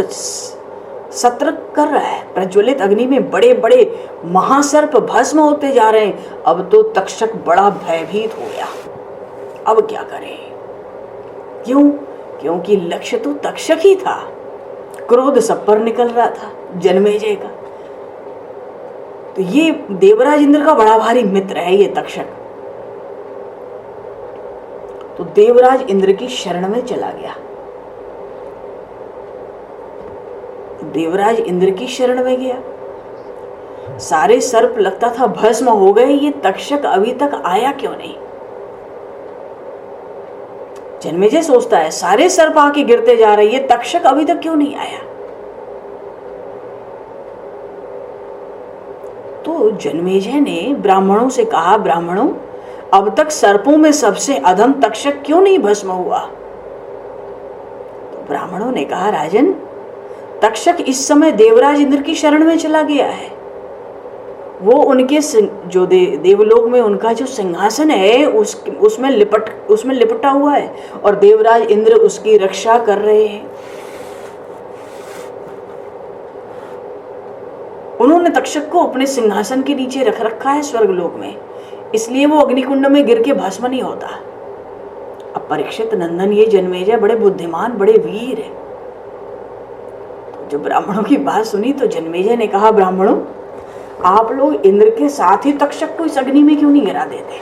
सत्र कर रहा है। प्रज्वलित अग्नि में बड़े बड़े महासर्प भस्म होते जा रहे हैं। अब तो तक्षक बड़ा भयभीत हो गया। अब क्या करे? क्यों? क्योंकि लक्ष्य तो तक्षक ही था। क्रोध सब पर निकल रहा था जन्मेजय का। तो ये देवराज इंद्र का बड़ा भारी मित्र है ये तक्षक। तो देवराज इंद्र की शरण में चला गया। देवराज इंद्र की शरण में गया। सारे सर्प लगता था भस्म हो गए, ये तक्षक अभी तक आया क्यों नहीं? जन्मेजय सोचता है सारे सर्प आके गिरते जा रहे, ये तक्षक अभी तक क्यों नहीं आया। तो जन्मेजय ने ब्राह्मणों से कहा, ब्राह्मणों अब तक सर्पों में सबसे अधम तक्षक क्यों नहीं भस्म हुआ। तो ब्राह्मणों ने कहा, राजन तक्षक इस समय देवराज इंद्र की शरण में चला गया है। वो उनके जो देवलोक में उनका जो सिंहासन है उसमें लिपटा हुआ है और देवराज इंद्र उसकी रक्षा कर रहे हैं। उन्होंने तक्षक को अपने सिंहासन के नीचे रख रखा है स्वर्गलोक में, इसलिए वो अग्निकुंड में गिर के भस्म नहीं होता। अब परीक्षित नंदन ये जन्मेजय बड़े बुद्धिमान, बड़े वीर है। तो जब ब्राह्मणों की बात सुनी तो जन्मेजय ने कहा, ब्राह्मणों आप लोग इंद्र के साथ ही तक्षक को इस अग्नि में क्यों नहीं गिरा देते।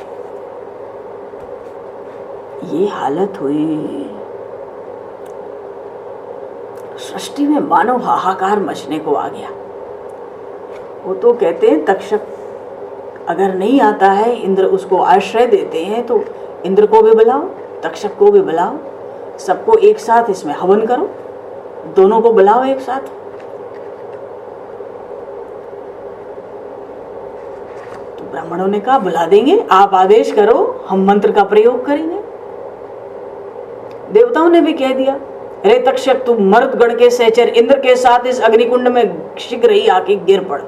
ये हालत हुई, सृष्टि में मानव हाहाकार मचने को आ गया। वो तो कहते हैं तक्षक अगर नहीं आता है, इंद्र उसको आश्रय देते हैं, तो इंद्र को भी बुलाओ, तक्षक को भी बुलाओ, सबको एक साथ इसमें हवन करो, दोनों को बुलाओ एक साथ। तो ब्राह्मणों ने कहा, बुला देंगे, आप आदेश करो, हम मंत्र का प्रयोग करेंगे। देवताओं ने भी कह दिया, अरे तक्षक तू मर्दगण के सहचर इंद्र के साथ इस अग्निकुंड में शीघ्र ही आके गिर पड़।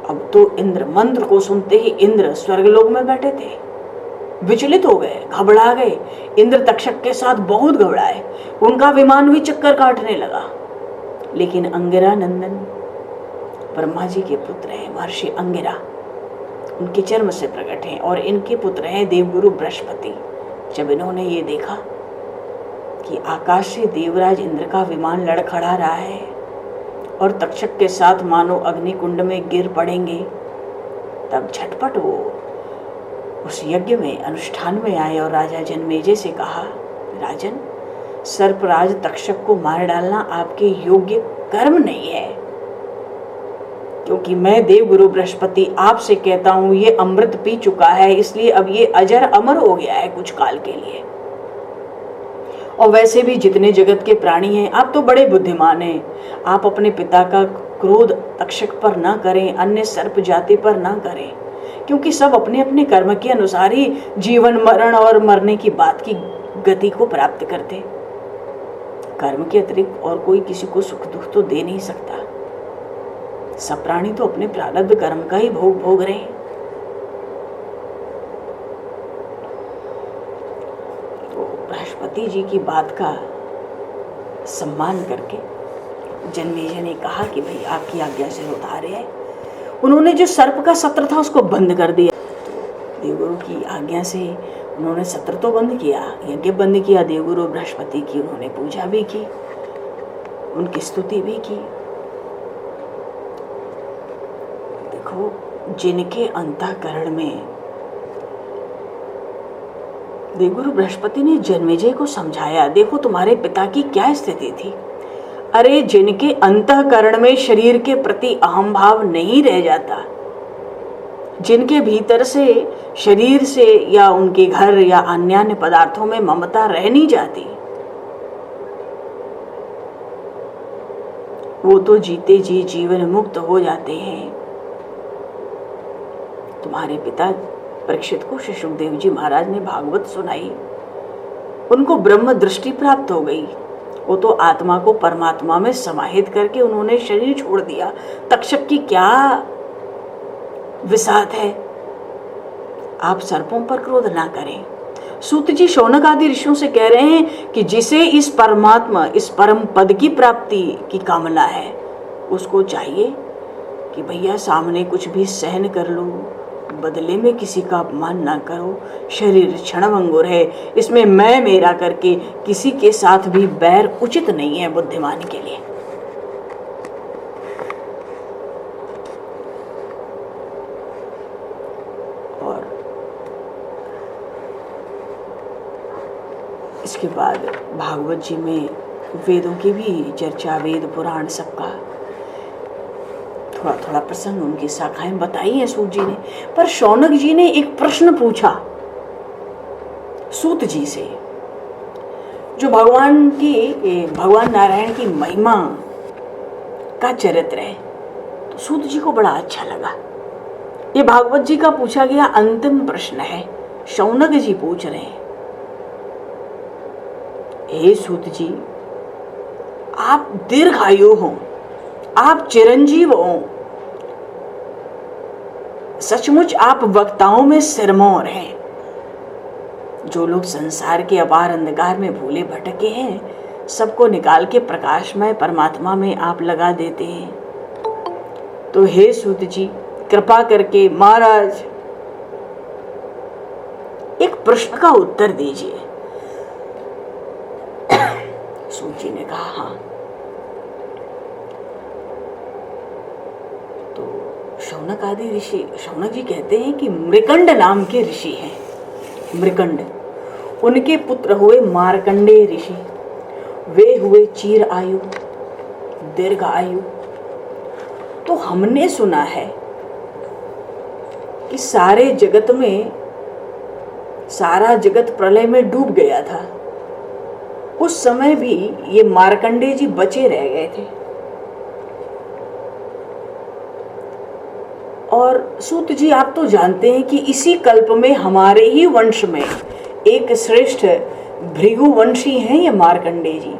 अब तो इंद्र मंत्र को सुनते ही इंद्र स्वर्गलोक में बैठे थे, विचलित हो गए, घबरा गए। इंद्र तक्षक के साथ बहुत घबराए, उनका विमान भी चक्कर काटने लगा। लेकिन अंगिरा नंदन ब्रह्मा जी के पुत्र हैं, महर्षि अंगिरा उनके चर्म से प्रकट हैं और इनके पुत्र हैं देवगुरु बृहस्पति। जब इन्होंने ये देखा कि आकाश से देवराज इंद्र का विमान लड़खड़ा रहा है और तक्षक के साथ मानो अग्निकुंड में गिर पड़ेंगे, तब झटपट वो उस यज्ञ में अनुष्ठान में आए और राजा जन्मेजय से कहा, राजन सर्पराज तक्षक को मार डालना आपके योग्य कर्म नहीं है, क्योंकि मैं देवगुरु बृहस्पति आपसे कहता हूं ये अमृत पी चुका है, इसलिए अब ये अजर अमर हो गया है कुछ काल के लिए। और वैसे भी जितने जगत के प्राणी हैं, आप तो बड़े बुद्धिमान हैं, आप अपने पिता का क्रोध तक्षक पर ना करें, अन्य सर्प जाति पर ना करें, क्योंकि सब अपने अपने कर्म के अनुसार ही जीवन मरण और मरने की बात की गति को प्राप्त करते। कर्म के अतिरिक्त और कोई किसी को सुख दुख तो दे नहीं सकता। सब प्राणी तो अपने प्रारब्ध कर्म का ही भोग भोग रहे हैं। तो बृहस्पति जी की बात का सम्मान करके जन्मेजय ने कहा कि भाई आपकी आज्ञा से होता रहे हैं। उन्होंने जो सर्प का सत्र था उसको बंद कर दिया। तो देवगुरु की आज्ञा से उन्होंने सत्र तो बंद किया, यज्ञ बंद किया। देवगुरु बृहस्पति की उन्होंने पूजा भी की, उनकी स्तुति भी की। देखो, जिनके अंतःकरण में देवगुरु बृहस्पति ने जन्मेजय को समझाया, देखो तुम्हारे पिता की क्या स्थिति थी। अरे जिनके अंतःकरण में शरीर के प्रति अहम भाव नहीं रह जाता, जिनके भीतर से शरीर से या उनके घर या अन्य पदार्थों में ममता रह नहीं जाती, वो तो जीते जी जीवन मुक्त हो जाते हैं। तुम्हारे पिता परीक्षित को श्री सुखदेव जी महाराज ने भागवत सुनाई, उनको ब्रह्म दृष्टि प्राप्त हो गई। वो तो आत्मा को परमात्मा में समाहित करके उन्होंने शरीर छोड़ दिया। तक्षक की क्या विसात है। आप सर्पों पर क्रोध ना करें। सूत जी शौनक आदि ऋषियों से कह रहे हैं कि जिसे इस परमात्मा, इस परम पद की प्राप्ति की कामना है, उसको चाहिए कि भैया सामने कुछ भी सहन कर लो, बदले में किसी का अपमान ना करो। शरीर क्षणभंगुर है, इसमें मैं मेरा करके किसी के साथ भी बैर उचित नहीं है बुद्धिमान के लिए। और इसके बाद भागवत जी में वेदों की भी चर्चा, वेद पुराण सबका थोड़ा थोड़ा प्रसंग, उनकी शाखाएं बताई हैं सूत जी ने। पर शौनक जी ने एक प्रश्न पूछा सूत जी से, जो भगवान नारायण की महिमा का चरित्र है। तो सूत जी को बड़ा अच्छा लगा। ये भागवत जी का पूछा गया अंतिम प्रश्न है। शौनक जी पूछ रहे हैं, हे सूत जी, आप दीर्घायु हो, आप चिरंजीव हो, सचमुच आप वक्ताओं में सिरमौर हैं। जो लोग संसार के अपार अंधकार में भूले भटके हैं, सबको निकाल के प्रकाशमय परमात्मा में आप लगा देते हैं। तो हे सूत जी, कृपा करके महाराज एक प्रश्न का उत्तर दीजिए। सूत जी ने कहा, हाँ। तो शौनक जी कहते हैं कि मृकंड नाम के ऋषि हैं। मृकंड, उनके पुत्र हुए मार्कंडेय ऋषि। वे हुए चिर आयु, दीर्घ आयु। तो हमने सुना है कि सारा जगत प्रलय में डूब गया था। उस समय भी ये मार्कंडेय जी बचे रह गए थे। और सूत जी, आप तो जानते हैं कि इसी कल्प में हमारे ही वंश में एक श्रेष्ठ भृगुवंशी हैं ये मार्कंडेय जी।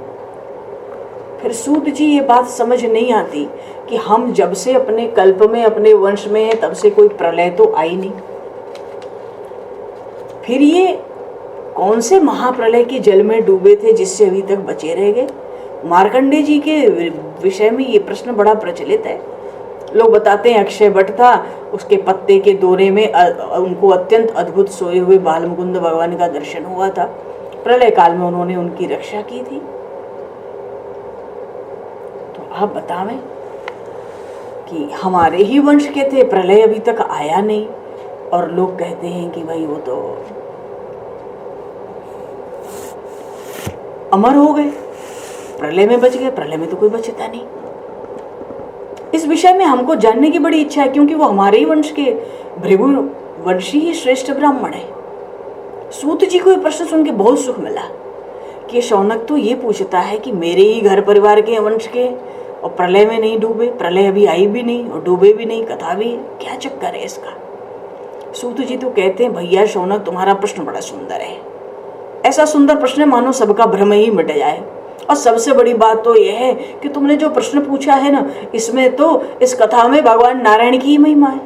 फिर सूत जी ये बात समझ नहीं आती कि हम जब से अपने कल्प में अपने वंश में हैं, तब से कोई प्रलय तो आई नहीं। फिर ये कौन से महाप्रलय के जल में डूबे थे जिससे अभी तक बचे रह गए? मार्कंडेय जी के विषय में ये प्रश्न बड़ा प्रचलित है। लोग बताते हैं अक्षय वट था, उसके पत्ते के दोरे में उनको अत्यंत अद्भुत सोए हुए बाल मुकुंद भगवान का दर्शन हुआ था। प्रलय काल में उन्होंने उनकी रक्षा की थी। तो आप बतावें कि हमारे ही वंश के थे, प्रलय अभी तक आया नहीं, और लोग कहते हैं कि भाई वो तो अमर हो गए, प्रलय में बच गए। प्रलय में तो कोई बचता नहीं। इस विषय में हमको जानने की बड़ी इच्छा है, क्योंकि वो हमारे ही वंश के भृगुवंशी ही श्रेष्ठ ब्राह्मण है। सूत जी को ये प्रश्न सुन के बहुत सुख मिला कि शौनक तो ये पूछता है कि मेरे ही घर परिवार के वंश के, और प्रलय में नहीं डूबे, प्रलय अभी आई भी नहीं और डूबे भी नहीं, कथा भी है, क्या चक्कर है इसका? सूत जी तो कहते हैं, भैया शौनक, तुम्हारा प्रश्न बड़ा सुंदर है। ऐसा सुंदर प्रश्न है मानो सबका भ्रम ही मिट जाए। और सबसे बड़ी बात तो यह है कि तुमने जो प्रश्न पूछा है ना, इसमें तो इस कथा में भगवान नारायण की ही महिमा है।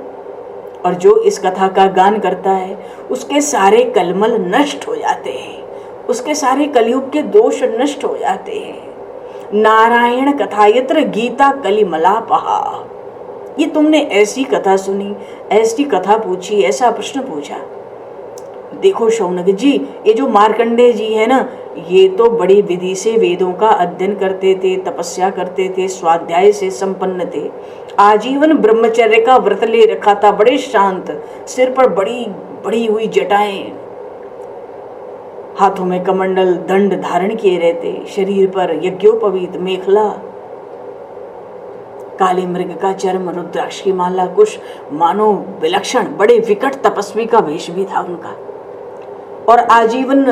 और जो इस कथा का गान करता है उसके सारे कलमल नष्ट हो जाते हैं, उसके सारे कलयुग के दोष नष्ट हो जाते हैं। नारायण कथायत्र गीता कलिमलापहा। ये तुमने ऐसी कथा सुनी, ऐसी कथा पूछी, ऐसा प्रश्न पूछा। देखो शौनक जी, ये जो मार्कंडेय जी है ना, ये तो बड़ी विधि से वेदों का अध्ययन करते थे, तपस्या करते थे, स्वाध्याय से संपन्न थे, आजीवन ब्रह्मचर्य का व्रत ले रखा था, बड़े शांत, सिर पर बड़ी बड़ी हुई जटाएं, हाथों में कमंडल दंड धारण किए रहते, शरीर पर यज्ञोपवीत मेखला, काले मृग का चर्म, रुद्राक्ष की माला, कुछ मानो विलक्षण बड़े विकट तपस्वी का वेश भी था उनका। और आजीवन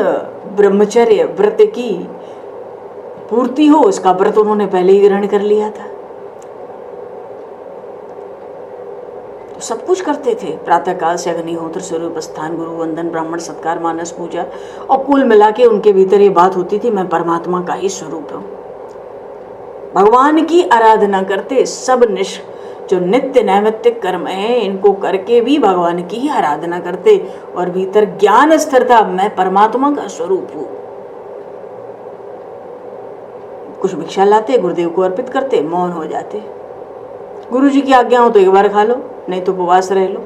ब्रह्मचर्य व्रत की पूर्ति हो, इसका व्रत उन्होंने पहले ही ग्रहण कर लिया था। तो सब कुछ करते थे। प्रातः काल से अग्निहोत्र, स्वरूप स्थान, गुरु वंदन, ब्राह्मण सत्कार, मानस पूजा, और कुल मिला के उनके भीतर ये बात होती थी, मैं परमात्मा का ही स्वरूप हूँ। भगवान की आराधना करते, सब जो नित्य नैमित्तिक कर्म है इनको करके भी भगवान की ही आराधना करते, और भीतर ज्ञान स्थिरता, मैं परमात्मा का स्वरूप हूँ। कुछ भिक्षा लाते, गुरुदेव को अर्पित करते, मौन हो जाते। गुरु जी की आज्ञा हो तो एक बार खा लो, नहीं तो उपवास रह लो।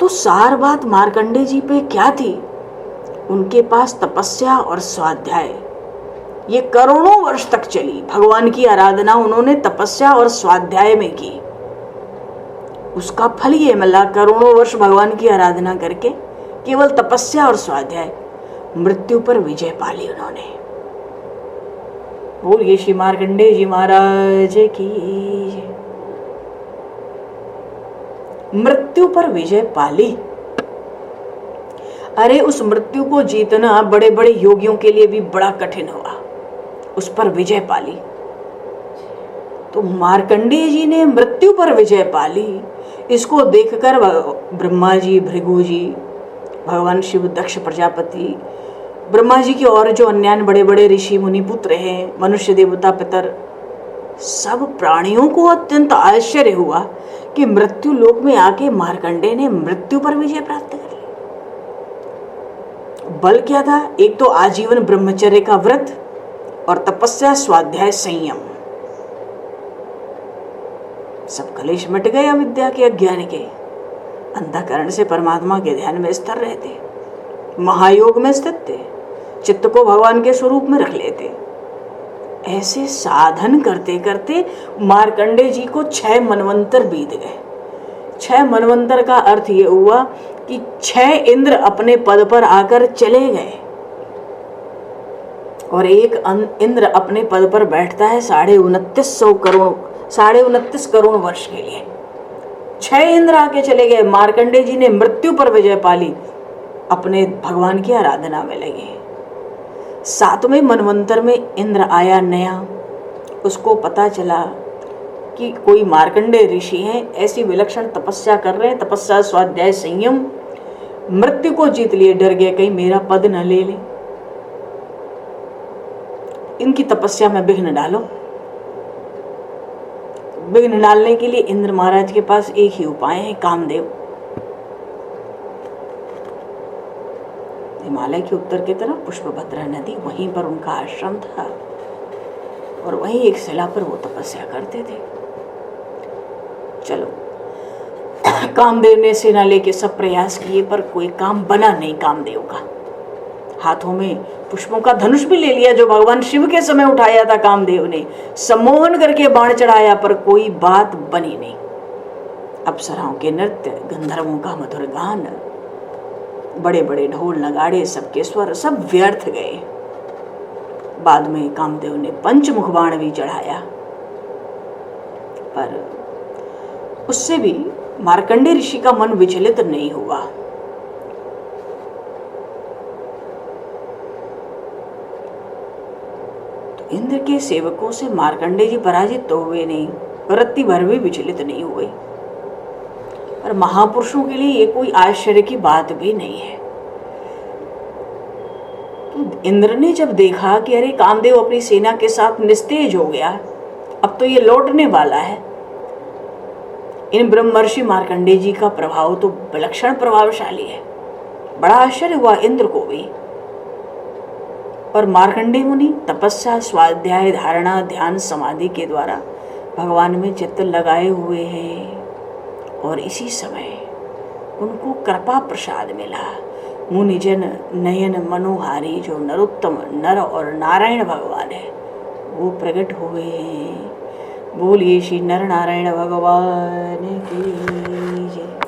तो सार बात मार्कंडेय जी पे क्या थी? उनके पास तपस्या और स्वाध्याय, ये करोड़ों वर्ष तक चली। भगवान की आराधना उन्होंने तपस्या और स्वाध्याय में की, उसका फल ये मिला। करोड़ों वर्ष भगवान की आराधना करके केवल तपस्या और स्वाध्याय, मृत्यु पर विजय पाली उन्होंने। बोलिए श्री मार्कंडेय जी महाराज की। मृत्यु पर विजय पाली। अरे उस मृत्यु को जीतना बड़े बड़े योगियों के लिए भी बड़ा कठिन हुआ, उस पर विजय पाली। तो मार्कंडेय जी ने मृत्यु पर विजय पाली, इसको देखकर ब्रह्मा जी, भृगु जी, भगवान शिव, दक्ष प्रजापति, ब्रह्मा जी के और जो अन्य बड़े बड़े ऋषि मुनि पुत्र हैं, मनुष्य देवता पितर, सब प्राणियों को अत्यंत आश्चर्य हुआ कि मृत्यु लोक में आके मार्कंडेय ने मृत्यु पर विजय प्राप्त कर ली। बल क्या था? एक तो आजीवन ब्रह्मचर्य का व्रत और तपस्या, स्वाध्याय, संयम। सब कलेश मिट गए अविद्या के, अज्ञान के। अंतःकरण से परमात्मा के ध्यान में स्थिर रहते, महायोग में स्थित थे, चित्त को भगवान के स्वरूप में रख लेते। ऐसे साधन करते करते मार्कंडेय जी को 6 मनवंतर बीत गए। 6 मनवंतर का अर्थ ये हुआ कि 6 इंद्र अपने पद पर आकर चले गए और एक इंद्र अपने पद पर बैठता है 29.29 करोड़ वर्ष के लिए। 6 इंद्र आके चले गए। मार्कंडेय जी ने मृत्यु पर विजय पाली, अपने भगवान की आराधना में लगे। 7वें मनवंतर में इंद्र आया नया, उसको पता चला कि कोई मार्कंडेय ऋषि हैं, ऐसी विलक्षण तपस्या कर रहे हैं, तपस्या, स्वाध्याय, संयम, मृत्यु को जीत लिए। डर गए कहीं मेरा पद न ले ले, इनकी तपस्या में विघ्न डालो। विघ्न डालने के लिए इंद्र महाराज के पास एक ही उपाय है, कामदेव। हिमालय के उत्तर की तरफ पुष्पभद्रा नदी, वहीं पर उनका आश्रम था और वहीं एक शिला पर वो तपस्या करते थे। चलो, कामदेव ने सेना लेके सब प्रयास किए पर कोई काम बना नहीं कामदेव का। हाथों में पुष्पों का धनुष भी ले लिया जो भगवान शिव के समय उठाया था कामदेव ने, सम्मोहन करके बाण चढ़ाया पर कोई बात बनी नहीं। अप्सराओं के नृत्य, गंधर्वों का मधुर गान, बड़े बड़े ढोल नगाड़े, सबके स्वर, सब व्यर्थ गए। बाद में कामदेव ने पंचमुख बाण भी चढ़ाया पर उससे भी मार्कंडेय ऋषि का मन विचलित नहीं हुआ। तो इंद्र के सेवकों से मार्कंडेय जी पराजित तो हुए नहीं, रत्ती भर भी विचलित नहीं हुए। पर महापुरुषों के लिए ये कोई आश्चर्य की बात भी नहीं है। तो इंद्र ने जब देखा कि अरे कामदेव अपनी सेना के साथ निस्तेज हो गया, अब तो ये लौटने वाला है, इन ब्रह्मर्षि मार्कंडेय जी का प्रभाव तो विलक्षण प्रभावशाली है। बड़ा आश्चर्य हुआ इंद्र को भी। और मार्कंडेय मुनि तपस्या, स्वाध्याय, धारणा, ध्यान, समाधि के द्वारा भगवान में चित्त लगाए हुए हैं और इसी समय उनको कृपा प्रसाद मिला। मुनिजन नयन मनोहारी जो नरोत्तम नर और नारायण भगवान है वो प्रकट हुए हैं। बोलिए श्री नर नारायण भगवान की जय,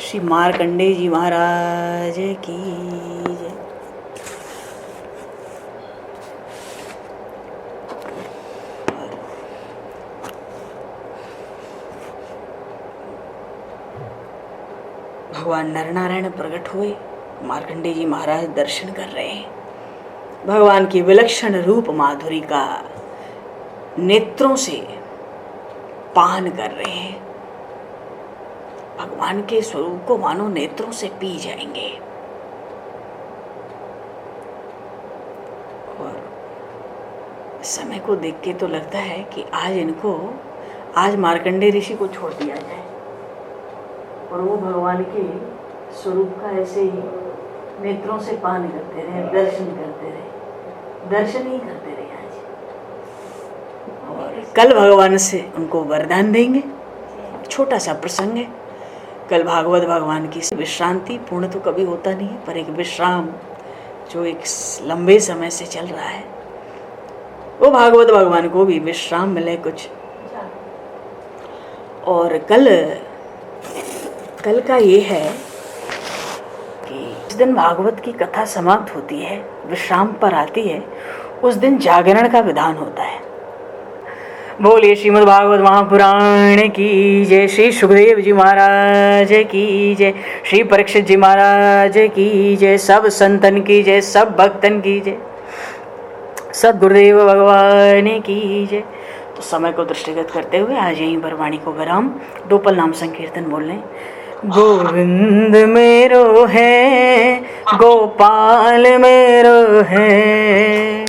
श्री मार्कंडेय जी महाराज की जय। भगवान नर नारायण प्रकट हुए, मार्कंडेय जी महाराज दर्शन कर रहे हैं, भगवान की विलक्षण रूप माधुरी का नेत्रों से पान कर रहे हैं। भगवान के स्वरूप को मानो नेत्रों से पी जाएंगे। और समय को देख के तो लगता है कि आज मार्कंडेय ऋषि को छोड़ दिया जाए और वो भगवान के स्वरूप का ऐसे ही नेत्रों से पान करते रहे, दर्शन करते रहे, दर्शन ही करते रहे आज। और कल भगवान से उनको वरदान देंगे। छोटा सा प्रसंग है, कल भागवत भगवान की विश्रांति, पूर्ण तो कभी होता नहीं है पर एक विश्राम जो एक लंबे समय से चल रहा है, वो भागवत भगवान को भी विश्राम मिले कुछ। और कल का ये है कि जिस दिन भागवत की कथा समाप्त होती है, विश्राम पर आती है, उस दिन जागरण का विधान होता है। बोलिए श्रीमद् भागवत महापुराण की जय। श्री सुखदेव जी महाराज की जय। श्री परीक्षित जी महाराज की जय। सब संतन की जय, सब भक्तन की जय, सद्गुरुदेव भगवान की जय। तो समय को दृष्टिगत करते हुए आज यहीं पर वाणी को विराम। दो पल नाम संकीर्तन बोल लें। गोविंद मेरो है, गोपाल मेरो है,